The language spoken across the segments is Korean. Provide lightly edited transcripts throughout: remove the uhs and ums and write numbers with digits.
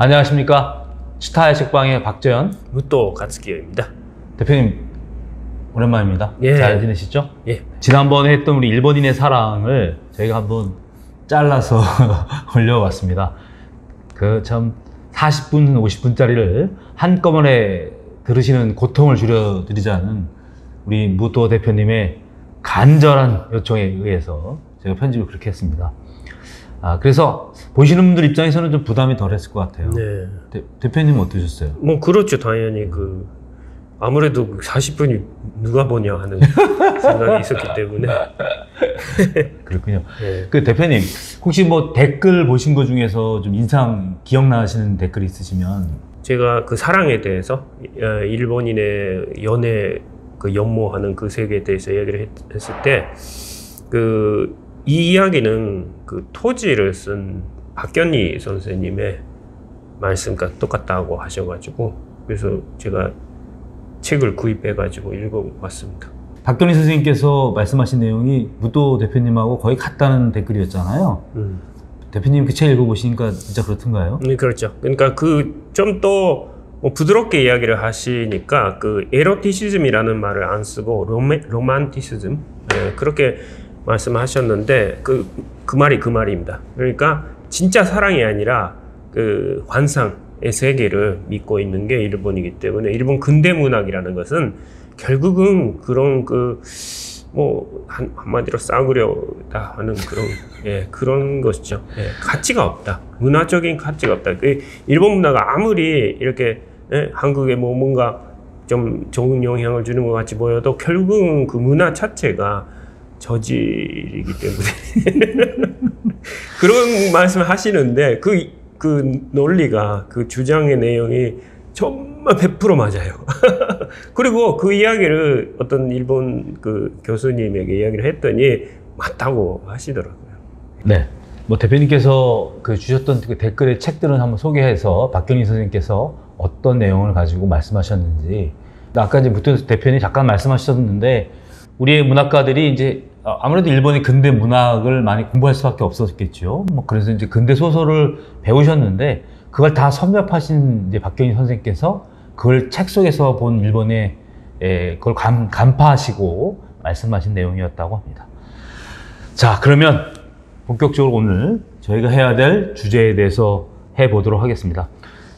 안녕하십니까. 스타의 책방의 박재현 무토 가츠키요입니다. 대표님 오랜만입니다. 예. 잘 지내시죠? 예. 지난번에 했던 우리 일본인의 사랑을 저희가 한번 잘라서 올려봤습니다. 그 참 40분, 50분짜리를 한꺼번에 들으시는 고통을 줄여드리자는 우리 무토 대표님의 간절한 요청에 의해서 제가 편집을 그렇게 했습니다. 그래서 보시는 분들 입장에서는 좀 부담이 덜했을 것 같아요. 네. 대표님은 어떠셨어요? 뭐 그렇죠. 당연히 아무래도 40분이 누가 보냐 하는 생각이 있었기 때문에. 그렇군요. 네. 그 대표님 혹시 뭐 댓글 보신 것 중에서 좀 기억나시는 댓글 있으시면? 제가 그 사랑에 대해서 일본인의 연애 연모하는 그 세계에 대해서 이야기를 했을 때 이 이야기는 토지를 쓴 박견리 선생님의 말씀과 똑같다고 하셔가지고 그래서 제가 책을 구입해가지고 읽어봤습니다. 박견리 선생님께서 말씀하신 내용이 무토 대표님하고 거의 같다는 댓글이었잖아요. 대표님 그 책 읽어보시니까 진짜 그렇던가요? 네, 그렇죠. 그러니까 좀 더 부드럽게 이야기를 하시니까 에로티시즘이라는 말을 안 쓰고 로만티시즘 그렇게 말씀하셨는데 그 말이 그 말입니다. 그러니까 진짜 사랑이 아니라 환상의 세계를 믿고 있는 게 일본이기 때문에 일본 근대 문학이라는 것은 결국은 그런 한마디로 싸구려다 하는 그런 것이죠. 가치가 없다. 문화적인 가치가 없다. 일본 문화가 아무리 이렇게 한국에 뭔가 좀 좋은 영향을 주는 것 같이 보여도 결국은 그 문화 자체가 저질이기 때문에 그런 말씀을 하시는데 그 논리가 주장의 내용이 정말 100% 맞아요. 그리고 그 이야기를 어떤 일본 교수님에게 이야기를 했더니 맞다고 하시더라고요. 네. 뭐 대표님께서 주셨던 댓글의 책들은 한번 소개해서 박견리 선생님께서 어떤 내용을 가지고 말씀하셨는지 아까 이제 무토 대표님 잠깐 말씀하셨는데 우리의 문학가들이 이제 아무래도 일본의 근대 문학을 많이 공부할 수밖에 없었겠죠. 그래서 이제 근대 소설을 배우셨는데 그걸 다 섭렵하신 이제 박견리 선생님께서 그걸 책 속에서 본 일본의 그걸 간파하시고 말씀하신 내용이었다고 합니다. 자, 그러면 본격적으로 오늘 저희가 해야 될 주제에 대해서 해보도록 하겠습니다.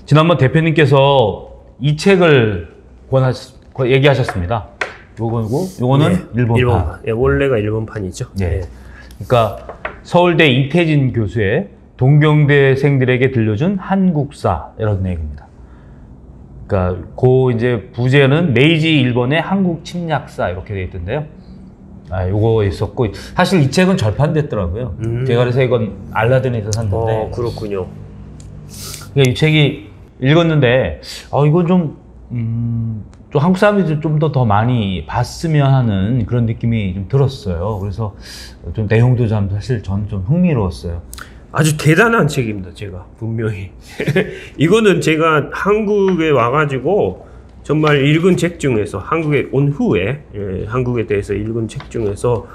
지난번 대표님께서 이 책을 얘기하셨습니다. 요거는 네, 일본판. 원래가 일본판이죠. 네. 그러니까 서울대 이태진 교수의 동경대생들에게 들려준 한국사 이런 내용입니다. 그러니까 이제 부제는 메이지 일본의 한국 침략사 이렇게 되어 있던데요. 요거 있었고 사실 이 책은 절판됐더라고요. 제가 그래서 이건 알라딘에서 샀는데. 그렇군요. 이 책이 읽었는데 이건 좀 한국 사람들이 좀 더 많이 봤으면 하는 그런 느낌이 좀 들었어요. 그래서 좀 내용도 사실 저는 좀 흥미로웠어요. 아주 대단한 책입니다. 제가 분명히 이거는 제가 한국에 와가지고 정말 읽은 책 중에서 한국에 온 후에 한국에 대해서 읽은 책 중에서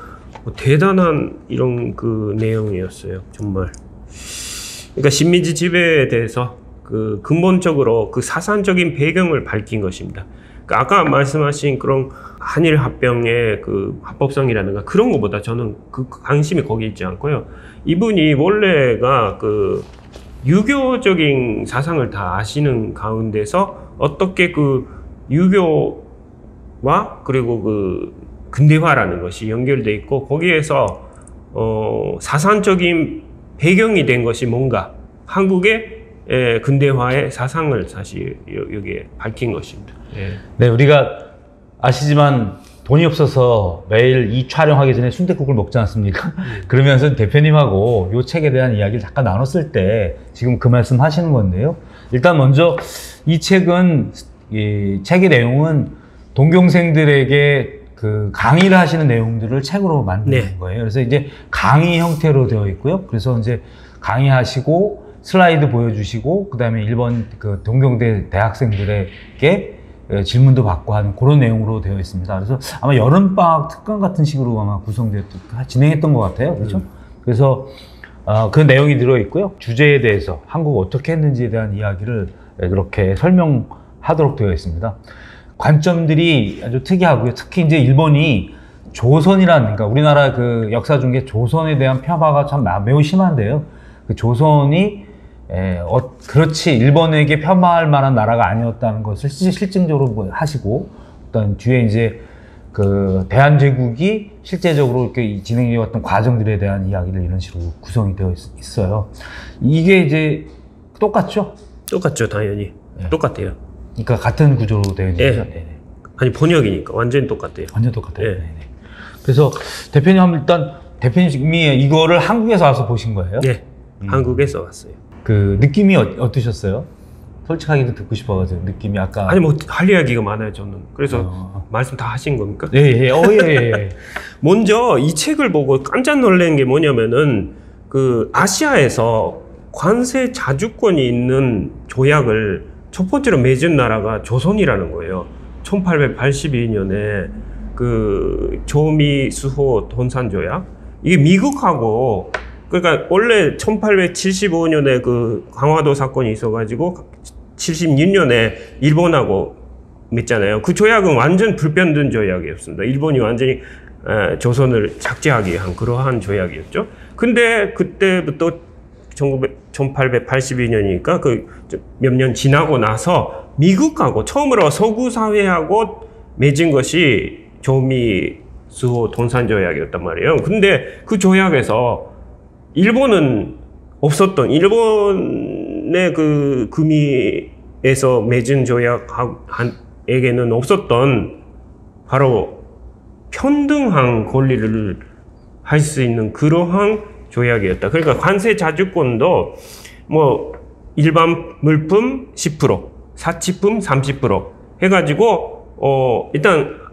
대단한 이런 내용이었어요. 정말. 그러니까 식민지 지배에 대해서 근본적으로 사상적인 배경을 밝힌 것입니다. 아까 말씀하신 그런 한일 합병의 합법성이라든가 그런 것보다 저는 관심이 거기 있지 않고요. 이분이 원래가 유교적인 사상을 다 아시는 가운데서 어떻게 유교와 그리고 근대화라는 것이 연결돼 있고 거기에서 사상적인 배경이 된 것이 뭔가 한국의 근대화의 사상을 사실 여기에 밝힌 것입니다. 네, 우리가 아시지만 돈이 없어서 매일 이 촬영하기 전에 순댓국을 먹지 않습니까? 그러면서 대표님하고 이 책에 대한 이야기를 잠깐 나눴을 때 지금 그 말씀 하시는 건데요. 일단 먼저 이 책의 내용은 동경생들에게 강의를 하시는 내용들을 책으로 만든 거예요. 그래서 이제 강의 형태로 되어 있고요. 그래서 이제 강의하시고 슬라이드 보여주시고 그다음에 일본 동경대 대학생들에게 질문도 받고 하는 그런 내용으로 되어 있습니다. 그래서 아마 여름방학 특강 같은 식으로 아마 진행했던 것 같아요. 그렇죠? 그래서 그 내용이 들어있고요. 주제에 대해서 한국 어떻게 했는지에 대한 이야기를 그렇게 설명하도록 되어 있습니다. 관점들이 아주 특이하고요. 특히 이제 일본이 조선이라는, 그러니까 우리나라 그 역사 중에 조선에 대한 폄하가 참 매우 심한데요. 그 조선이 그렇지 일본에게 폄하할 만한 나라가 아니었다는 것을 실증적으로 뭐 하시고, 어떤 뒤에 이제 그 대한제국이 실제적으로 이렇게 진행해 왔던 과정들에 대한 이야기를 이런 식으로 구성이 되어 있어요. 이게 이제 똑같죠? 똑같죠, 당연히. 네. 똑같아요. 그러니까 같은 구조로 되어 있는 거죠. 네. 아니, 번역이니까 완전히 똑같아요. 완전 똑같아요. 네. 네. 그래서 대표님 한번 일단 대표님이 이거를 한국에서 와서 보신 거예요? 네, 한국에서 왔어요. 그 느낌이 어떠셨어요? 솔직하게도 듣고 싶어가지고 느낌이 아까 아니 뭐 할 이야기가 많아요 저는. 그래서 말씀 다 하신 겁니까? 예. 먼저 이 책을 보고 깜짝 놀란 게 뭐냐면은 그 아시아에서 관세 자주권이 있는 조약을 첫 번째로 맺은 나라가 조선이라는 거예요. 1882년에 그 조미 수호 돈산 조약. 이게 미국하고, 그러니까 원래 1875년에 그 강화도 사건이 있어가지고 76년에 일본하고 맺잖아요. 그 조약은 완전 불변된 조약이었습니다. 일본이 완전히 조선을 착지하기 위한 그러한 조약이었죠. 근데 그때부터 1882년이니까 그 몇 년 지나고 나서 미국하고 처음으로 서구 사회하고 맺은 것이 조미 수호 돈산 조약이었단 말이에요. 근데 그 조약에서 일본은 없었던, 일본의 그 금이에서 맺은 조약에게는 없었던 바로 평등한 권리를 할 수 있는 그러한 조약이었다. 그러니까 관세 자주권도 뭐 일반 물품 10%, 사치품 30% 해가지고 일단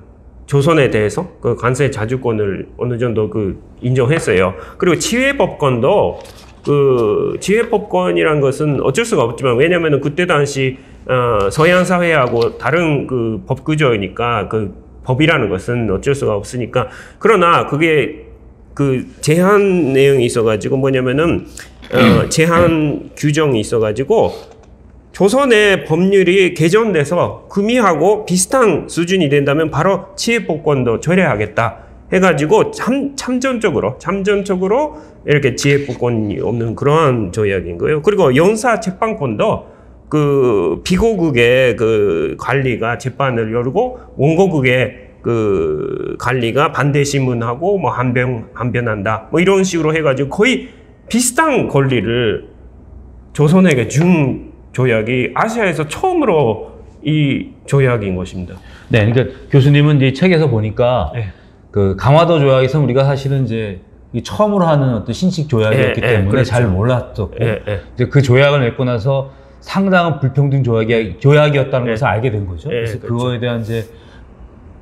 조선에 대해서 그 관세 자주권을 어느 정도 그 인정했어요. 그리고 지회법권도 그 지회법권이란 것은 어쩔 수가 없지만, 왜냐면은 그때 당시 서양 사회하고 다른 그 법 구조이니까 그 법이라는 것은 어쩔 수가 없으니까. 그러나 그게 그 제한 내용이 있어가지고 뭐냐면은 제한 규정이 있어가지고 조선의 법률이 개정돼서 금이하고 비슷한 수준이 된다면 바로 지혜법권도 철회하겠다 해가지고 참전적으로 이렇게 지혜법권이 없는 그러한 조약인 거예요. 그리고 영사 재판권도 그 비고국의 그 관리가 재판을 열고 원고국의 그 관리가 반대 신문하고 뭐 항변한다 뭐 이런 식으로 해가지고 거의 비슷한 권리를 조선에게 준 조약이 아시아에서 처음으로 이 조약인 것입니다. 네, 그러니까 교수님은 이제 책에서 보니까 네. 그 강화도 조약에서 우리가 사실은 이제 처음으로 하는 어떤 신식 조약이었기 때문에 그렇죠. 잘 몰랐었고 이제 그 조약을 맺고 나서 상당한 불평등 조약이었다는 것을 알게 된 거죠. 그래서 그렇죠. 그거에 대한 이제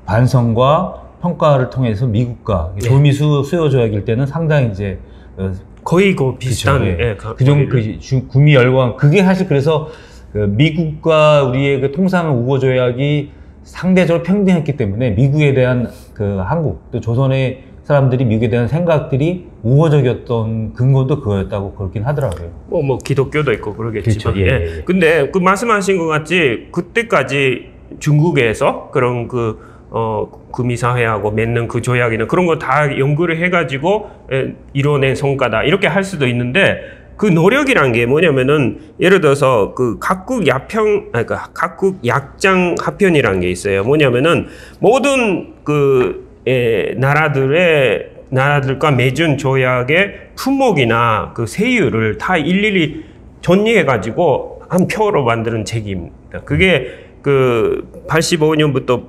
반성과 평가를 통해서 미국과 조미수 수요 조약일 때는 상당히 이제 거의 그 비슷한 구미 열강, 그게 사실 그래서 그 미국과 우리의 그 통상 우호 조약이 상대적으로 평등했기 때문에 미국에 대한 그 한국 또 조선의 사람들이 미국에 대한 생각들이 우호적이었던 근거도 그거였다고 그렇긴 하더라고요. 뭐 기독교도 있고 그러겠지만. 그렇죠. 예. 근데 그 말씀하신 것 같이 그때까지 중국에서 그런 금이사회하고 맺는 그 조약이나 그런 거 다 연구를 해가지고 이뤄낸 성과다 이렇게 할 수도 있는데, 그 노력이란 게 뭐냐면은 예를 들어서 그 각국 약장 합편이라는 게 있어요. 뭐냐면은 모든 그 나라들과 맺은 조약의 품목이나 그 세율을 다 일일이 정리해가지고 한 표로 만드는 책입니다. 그게 그 85년부터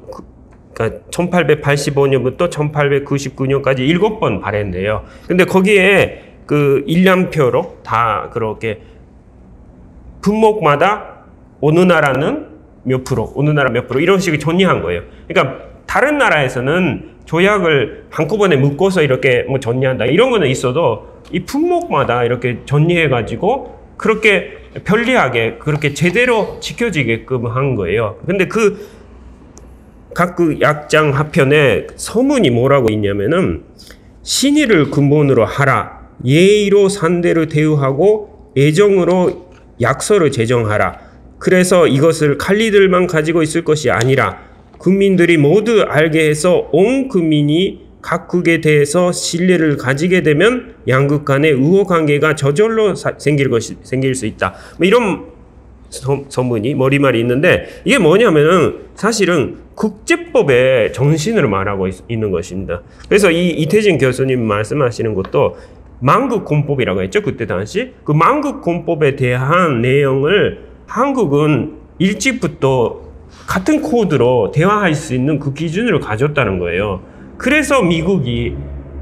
그러니까 1885년부터 1899년까지 7번 발행돼요. 근데 거기에 그 일량표로 다 그렇게 품목마다 어느 나라는 몇 프로, 어느 나라 몇 프로 이런 식으로 정리한 거예요. 그러니까 다른 나라에서는 조약을 한꺼번에 묶어서 이렇게 뭐 정리한다 이런 거는 있어도 이 품목마다 이렇게 정리해가지고 그렇게 편리하게 그렇게 제대로 지켜지게끔 한 거예요. 근데 그 각국 약장 합편에 서문이 뭐라고 있냐면은 신의를 근본으로 하라, 예의로 상대를 대우하고 애정으로 약서를 제정하라. 그래서 이것을 칼리들만 가지고 있을 것이 아니라 국민들이 모두 알게 해서 온 국민이 각국에 대해서 신뢰를 가지게 되면 양국 간의 우호 관계가 저절로 생길 수 있다. 뭐 이런 서문이 머리말이 있는데, 이게 뭐냐면은 사실은 국제법의 정신을 말하고 있는 것입니다. 그래서 이 이태진 교수님 말씀하시는 것도 만국공법이라고 했죠. 그때 당시 그 만국공법에 대한 내용을 한국은 일찍부터 같은 코드로 대화할 수 있는 그 기준을 가졌다는 거예요. 그래서 미국이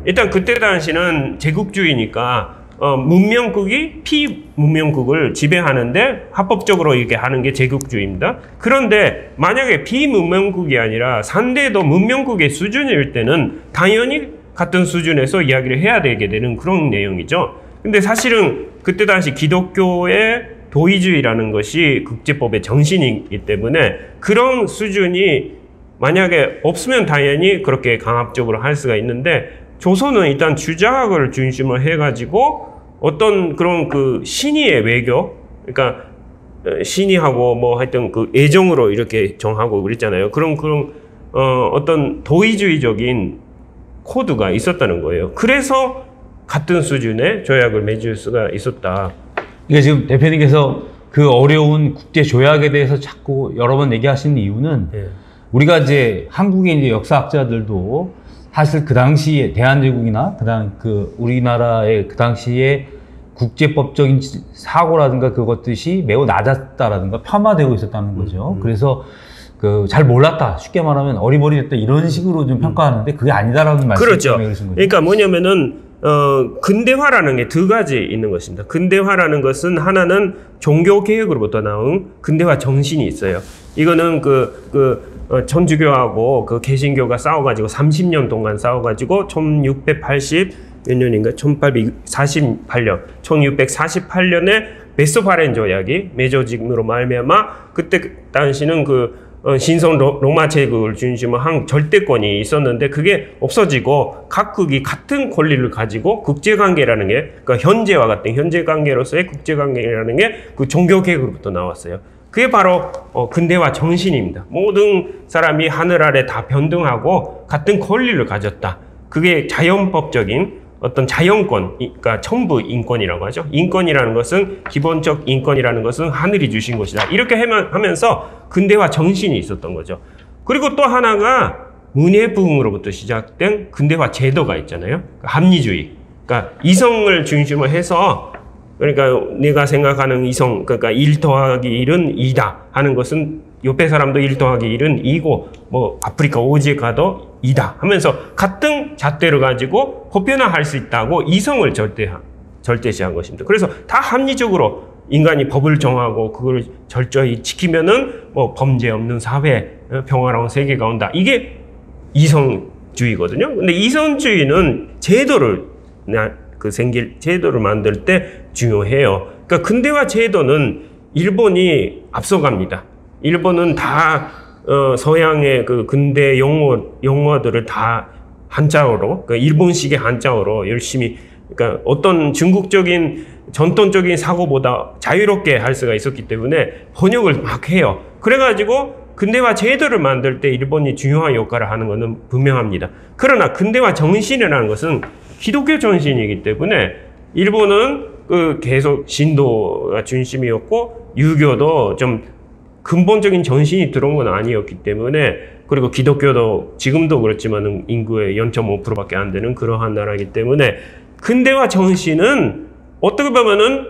일단 그때 당시는 제국주의니까 문명국이 피문명국을 지배하는데 합법적으로 이렇게 하는 게 제국주의입니다. 그런데 만약에 비문명국이 아니라 상대도 문명국의 수준일 때는 당연히 같은 수준에서 이야기를 해야 되게 되는 그런 내용이죠. 근데 사실은 그때 당시 기독교의 도의주의라는 것이 국제법의 정신이기 때문에 그런 수준이 만약에 없으면 당연히 그렇게 강압적으로 할 수가 있는데, 조선은 일단 주자학을 중심으로 해가지고 어떤 그런 그 신의의 외교, 그러니까 신의하고 뭐 하여튼 그 애정으로 이렇게 정하고 그랬잖아요. 그런 어떤 도의주의적인 코드가 있었다는 거예요. 그래서 같은 수준의 조약을 맺을 수가 있었다. 이게 지금 대표님께서 그 어려운 국제 조약에 대해서 자꾸 여러 번 얘기하시는 이유는 우리가 이제 한국의 이제 역사학자들도 사실 그 당시에 대한제국이나 그 우리나라의 그 당시에 국제법적인 사고라든가 그것들이 매우 낮았다라든가 폄하되고 있었다는 거죠. 그래서 그 잘 몰랐다, 쉽게 말하면 어리버리했다 이런 식으로 좀 평가하는데 그게 아니다라는 말씀 그렇죠. 때문에 그러신 거죠. 그러니까 뭐냐면은 근대화라는 게 두 가지 있는 것입니다. 근대화라는 것은 하나는 종교 개혁으로부터 나온 근대화 정신이 있어요. 이거는 천주교하고 그 개신교가 싸워가지고 30년 동안 싸워가지고 1680 몇 년인가 1848년 1648년에 베스파렌 조약이 맺어짐으로 말미암아 그때 당시는 신성 로마 제국을 중심으로 한 절대권이 있었는데 그게 없어지고 각국이 같은 권리를 가지고 국제관계라는 게 그러니까 현재와 같은 현재관계로서의 국제관계라는 게 그 종교개혁으로부터 나왔어요. 그게 바로 근대화 정신입니다. 모든 사람이 하늘 아래 다 평등하고 같은 권리를 가졌다. 그게 자연법적인 어떤 자연권, 그러니까 천부 인권이라고 하죠. 인권이라는 것은 기본적 인권이라는 것은 하늘이 주신 것이다. 이렇게 하면서 근대화 정신이 있었던 거죠. 그리고 또 하나가 문예부흥으로부터 시작된 근대화 제도가 있잖아요. 합리주의. 그러니까 이성을 중심으로 해서 그러니까 내가 생각하는 이성, 그러니까 1 더하기 1은 2다 하는 것은 옆에 사람도 1 더하기 1은 2고 뭐 아프리카 오지에 가도 2다 하면서 같은 잣대를 가지고 보편화할 수 있다고 이성을 절대시한 것입니다. 그래서 다 합리적으로 인간이 법을 정하고 그걸 철저히 지키면은 뭐 범죄 없는 사회, 평화로운 세계가 온다. 이게 이성주의거든요. 근데 이성주의는 제도를 만들 때 중요해요. 그러니까 근대화 제도는 일본이 앞서갑니다. 일본은 다 서양의 그 근대 용어들을 다 한자어로, 그러니까 일본식의 한자어로 열심히, 그러니까 어떤 중국적인 전통적인 사고보다 자유롭게 할 수가 있었기 때문에 번역을 막 해요. 그래가지고 근대화 제도를 만들 때 일본이 중요한 역할을 하는 것은 분명합니다. 그러나 근대화 정신이라는 것은 기독교 정신이기 때문에 일본은 계속 신도가 중심이었고 유교도 좀 근본적인 정신이 들어온 건 아니었기 때문에, 그리고 기독교도 지금도 그렇지만 인구의 0.5%밖에 안 되는 그러한 나라이기 때문에 근대화 정신은 어떻게 보면은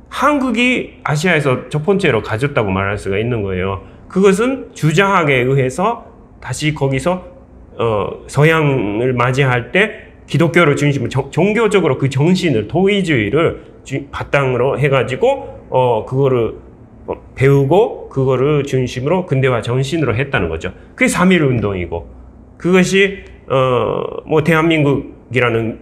한국이 아시아에서 첫 번째로 가졌다고 말할 수가 있는 거예요. 그것은 주자학에 의해서 다시 거기서 서양을 맞이할 때 기독교를 중심으로 종교적으로 그 정신을, 도의주의를 바탕으로 해가지고 그거를 배우고 그거를 중심으로 근대화 정신으로 했다는 거죠. 그게 3.1 운동이고, 그것이 뭐 대한민국이라는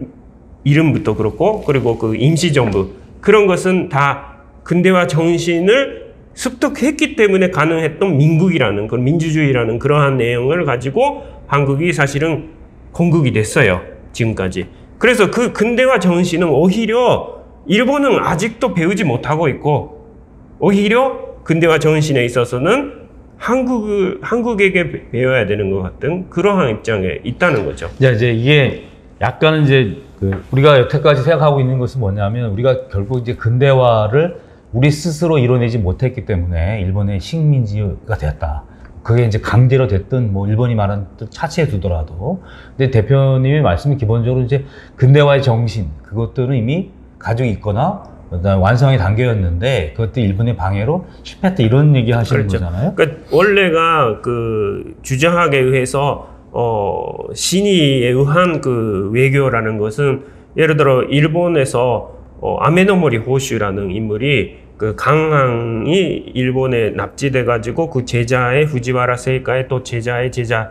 이름부터 그렇고, 그리고 그 임시정부, 그런 것은 다 근대화 정신을 습득했기 때문에 가능했던 민국이라는, 그런 민주주의라는 그러한 내용을 가지고 한국이 사실은 건국이 됐어요. 지금까지. 그래서 그 근대화 정신은 오히려 일본은 아직도 배우지 못하고 있고, 오히려 근대화 정신에 있어서는 한국에게 배워야 되는 것 같은 그러한 입장에 있다는 거죠. 이제 이게 약간은 이제 우리가 여태까지 생각하고 있는 것은 뭐냐면, 우리가 결국 이제 근대화를 우리 스스로 이뤄내지 못했기 때문에 일본의 식민지가 되었다. 그게 이제 강제로 됐든 뭐 일본이 말한 뜻 차치해 두더라도. 근데 대표님의 말씀이 기본적으로 이제 근대화의 정신, 그것들은 이미 가지고 있거나 완성의 단계였는데 그것도 일본의 방해로 실패했다, 이런 얘기 하시는 그렇죠. 거잖아요. 그러니까 원래가 그 주장학에 의해서 신의에 의한 그 외교라는 것은, 예를 들어 일본에서 아메노모리 호슈라는 인물이 그 강항이 일본에 납치돼 가지고 그 제자의 후지와라 세이카의 또 제자의 제자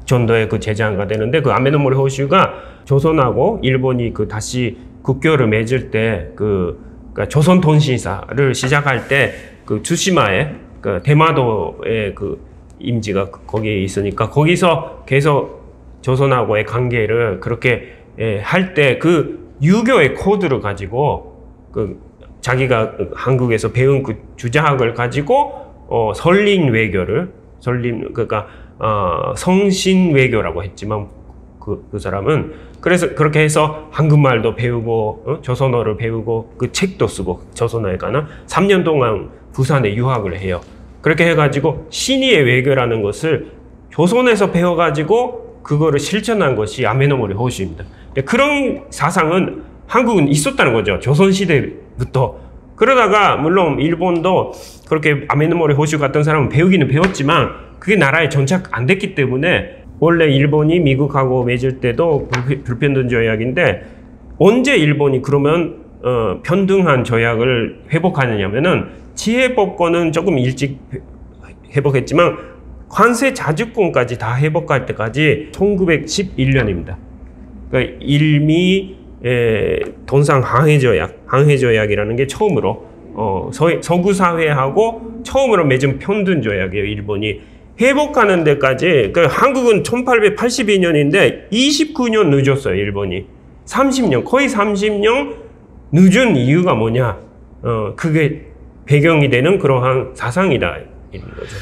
전도의 그 제자가 되는데, 그 아메노모리 호슈가 조선하고 일본이 그 다시 국교를 맺을 때 그러니까 조선 통신사를 시작할 때 그 주시마에 그 대마도의 그 임지가 거기에 있으니까 거기서 계속 조선하고의 관계를 그렇게 할 때 그 유교의 코드를 가지고 그 자기가 한국에서 배운 그 주자학을 가지고 설린 외교를 그러니까 성신 외교라고 했지만 그 사람은 그래서 그렇게 해서 한국말도 배우고 조선어를 배우고 그 책도 쓰고 조선어에 관한 3년 동안 부산에 유학을 해요. 그렇게 해가지고 신의의 외교라는 것을 조선에서 배워가지고 그거를 실천한 것이 아메노모리 호슈입니다. 그런 사상은 한국은 있었다는 거죠. 조선시대부터. 그러다가 물론 일본도 그렇게 아메노모리 호슈 같은 사람은 배우기는 배웠지만 그게 나라에 정착 안 됐기 때문에, 원래 일본이 미국하고 맺을 때도 불평등 조약인데, 언제 일본이 그러면 편등한 조약을 회복하느냐면은, 지혜법권은 조금 일찍 회복했지만 관세 자주권까지 다 회복할 때까지 1911년입니다. 그러니까 일미 돈상 항해조약이라는 게 처음으로 서구 사회하고 처음으로 맺은 편등 조약이에요. 일본이 회복하는 데까지. 그러니까 한국은 1882년인데 29년 늦었어요. 일본이 30년, 거의 30년 늦은 이유가 뭐냐? 그게 배경이 되는 그러한 사상이다, 이런 거죠.